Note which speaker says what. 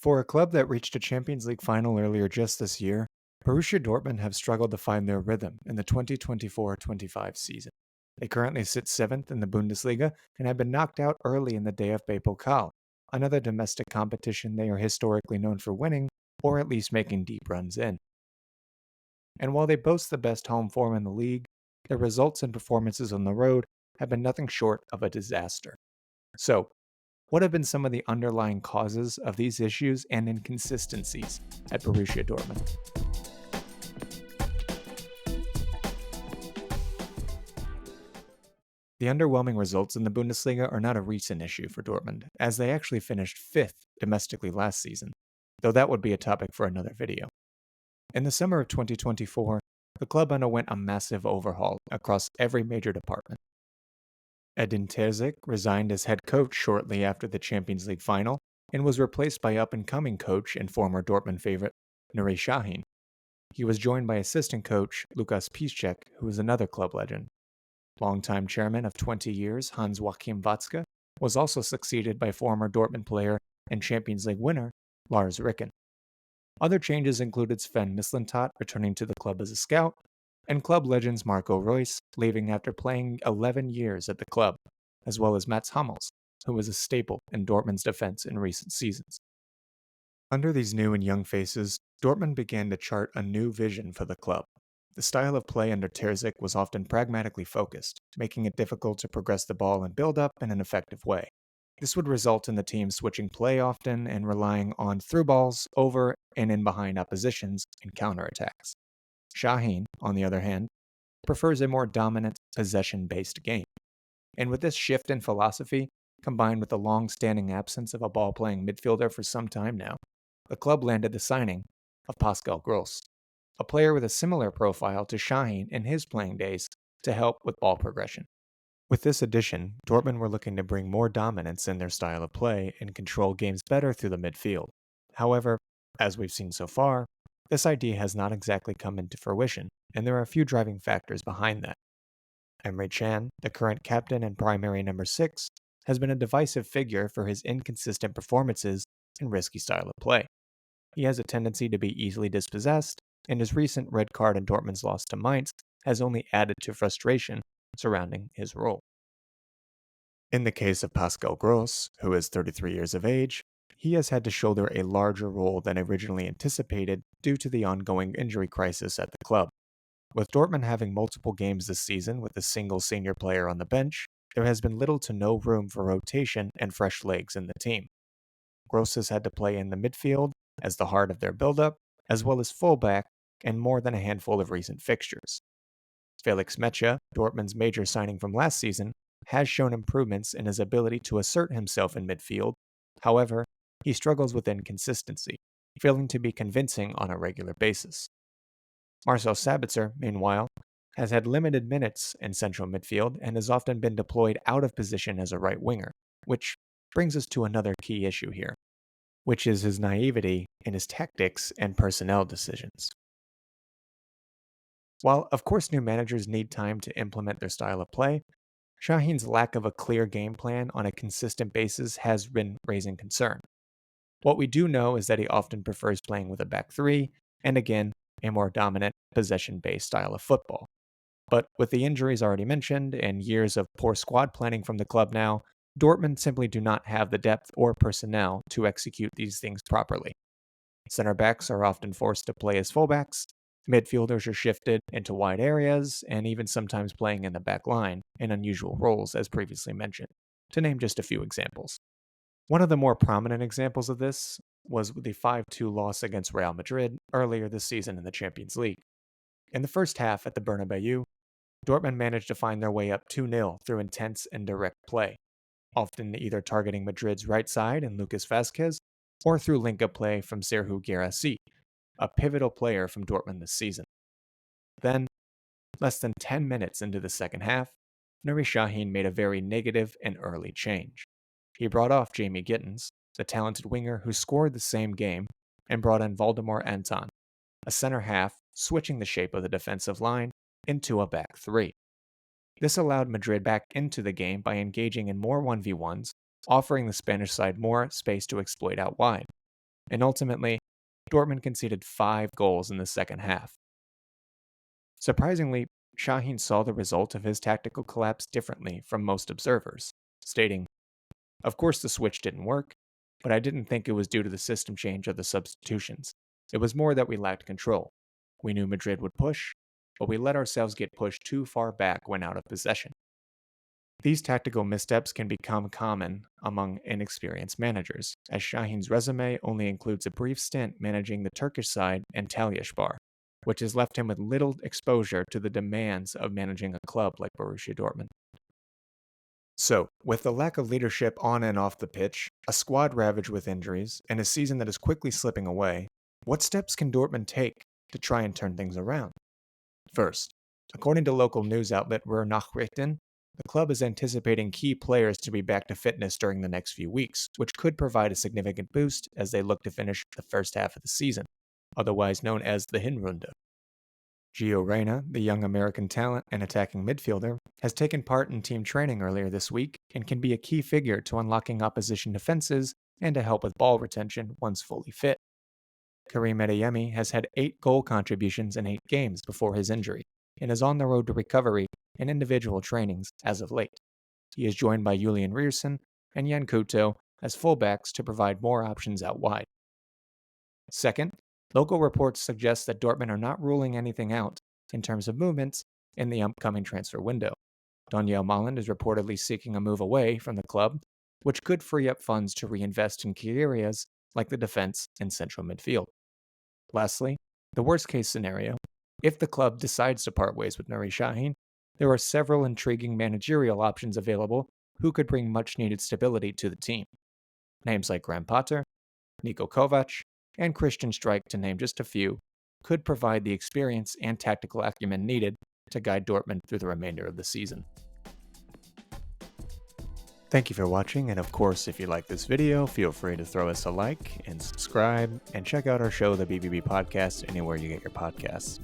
Speaker 1: For a club that reached a Champions League final earlier just this year, Borussia Dortmund have struggled to find their rhythm in the 2024-25 season. They currently sit 7th in the Bundesliga and have been knocked out early in the DFB-Pokal, another domestic competition they are historically known for winning or at least making deep runs in. And while they boast the best home form in the league, their results and performances on the road have been nothing short of a disaster. So, what have been some of the underlying causes of these issues and inconsistencies at Borussia Dortmund? The underwhelming results in the Bundesliga are not a recent issue for Dortmund, as they actually finished 5th domestically last season, though that would be a topic for another video. In the summer of 2024, the club underwent a massive overhaul across every major department. Edin Terzic resigned as head coach shortly after the Champions League final and was replaced by up-and-coming coach and former Dortmund favorite Nuri Sahin. He was joined by assistant coach Lukas Piszczek, who is another club legend. Longtime chairman of 20 years Hans-Joachim Watzke was also succeeded by former Dortmund player and Champions League winner Lars Ricken. Other changes included Sven Mislintat returning to the club as a scout, and club legends Marco Reus leaving after playing 11 years at the club, as well as Mats Hummels, who was a staple in Dortmund's defense in recent seasons. Under these new and young faces, Dortmund began to chart a new vision for the club. The style of play under Terzic was often pragmatically focused, making it difficult to progress the ball and build up in an effective way. This would result in the team switching play often and relying on through balls over and in behind oppositions in counterattacks. Sahin, on the other hand, prefers a more dominant, possession-based game. And with this shift in philosophy, combined with the long-standing absence of a ball-playing midfielder for some time now, the club landed the signing of Pascal Gross, a player with a similar profile to Sahin in his playing days, to help with ball progression. With this addition, Dortmund were looking to bring more dominance in their style of play and control games better through the midfield. However, as we've seen so far, this idea has not exactly come into fruition, and there are a few driving factors behind that. Emre Can, the current captain and primary number 6, has been a divisive figure for his inconsistent performances and risky style of play. He has a tendency to be easily dispossessed, and his recent red card in Dortmund's loss to Mainz has only added to frustration surrounding his role. In the case of Pascal Gross, who is 33 years of age, he has had to shoulder a larger role than originally anticipated due to the ongoing injury crisis at the club. With Dortmund having multiple games this season with a single senior player on the bench, there has been little to no room for rotation and fresh legs in the team. Gross has had to play in the midfield as the heart of their build-up, as well as fullback and more than a handful of recent fixtures. Felix Metsche, Dortmund's major signing from last season, has shown improvements in his ability to assert himself in midfield. However, he struggles with inconsistency, failing to be convincing on a regular basis. Marcel Sabitzer, meanwhile, has had limited minutes in central midfield and has often been deployed out of position as a right winger, which brings us to another key issue here, which is his naivety in his tactics and personnel decisions. While, of course, new managers need time to implement their style of play, Shaheen's lack of a clear game plan on a consistent basis has been raising concern. What we do know is that he often prefers playing with a back three, and again, a more dominant, possession-based style of football. But with the injuries already mentioned and years of poor squad planning from the club now, Dortmund simply do not have the depth or personnel to execute these things properly. Center backs are often forced to play as fullbacks, midfielders are shifted into wide areas, and even sometimes playing in the back line in unusual roles, as previously mentioned, to name just a few examples. One of the more prominent examples of this was the 5-2 loss against Real Madrid earlier this season in the Champions League. In the first half at the Bernabeu, Dortmund managed to find their way up 2-0 through intense and direct play, often either targeting Madrid's right side in Lucas Vazquez or through link-up play from Serhou Guirassy, a pivotal player from Dortmund this season. Then, less than 10 minutes into the second half, Nuri Sahin made a very negative and early change. He brought off Jamie-Gittens, the talented winger who scored the same game, and brought in Valdemar Anton, a center half switching the shape of the defensive line into a back three. This allowed Madrid back into the game by engaging in more 1v1s, offering the Spanish side more space to exploit out wide. and ultimately, Dortmund conceded 5 goals in the second half. Surprisingly, Şahin saw the result of his tactical collapse differently from most observers, stating, "Of course the switch didn't work, but I didn't think it was due to the system change or the substitutions. It was more that we lacked control. We knew Madrid would push, but we let ourselves get pushed too far back when out of possession." These tactical missteps can become common among inexperienced managers, as Şahin's resume only includes a brief stint managing the Turkish side and Talyaspor, which has left him with little exposure to the demands of managing a club like Borussia Dortmund. So, with the lack of leadership on and off the pitch, a squad ravaged with injuries, and a season that is quickly slipping away, what steps can Dortmund take to try and turn things around? First, according to local news outlet Nachrichten, the club is anticipating key players to be back to fitness during the next few weeks, which could provide a significant boost as they look to finish the first half of the season, otherwise known as the Hinrunde. Gio Reyna, the young American talent and attacking midfielder, has taken part in team training earlier this week and can be a key figure to unlocking opposition defenses and to help with ball retention once fully fit. Karim Adeyemi has had 8 goal contributions in 8 games before his injury, and is on the road to recovery in individual trainings as of late. He is joined by Julian Rierson and Jan Couto as fullbacks to provide more options out wide. Second, local reports suggest that Dortmund are not ruling anything out in terms of movements in the upcoming transfer window. Daniel Malland is reportedly seeking a move away from the club, which could free up funds to reinvest in key areas like the defense and central midfield. Lastly, the worst-case scenario, if the club decides to part ways with Nuri Şahin, there are several intriguing managerial options available who could bring much-needed stability to the team. Names like Graham Potter, Niko Kovac, and Christian Streich, to name just a few, could provide the experience and tactical acumen needed to guide Dortmund through the remainder of the season. Thank you for watching, and of course, if you like this video, feel free to throw us a like and subscribe, and check out our show, The BVB Podcast, anywhere you get your podcasts.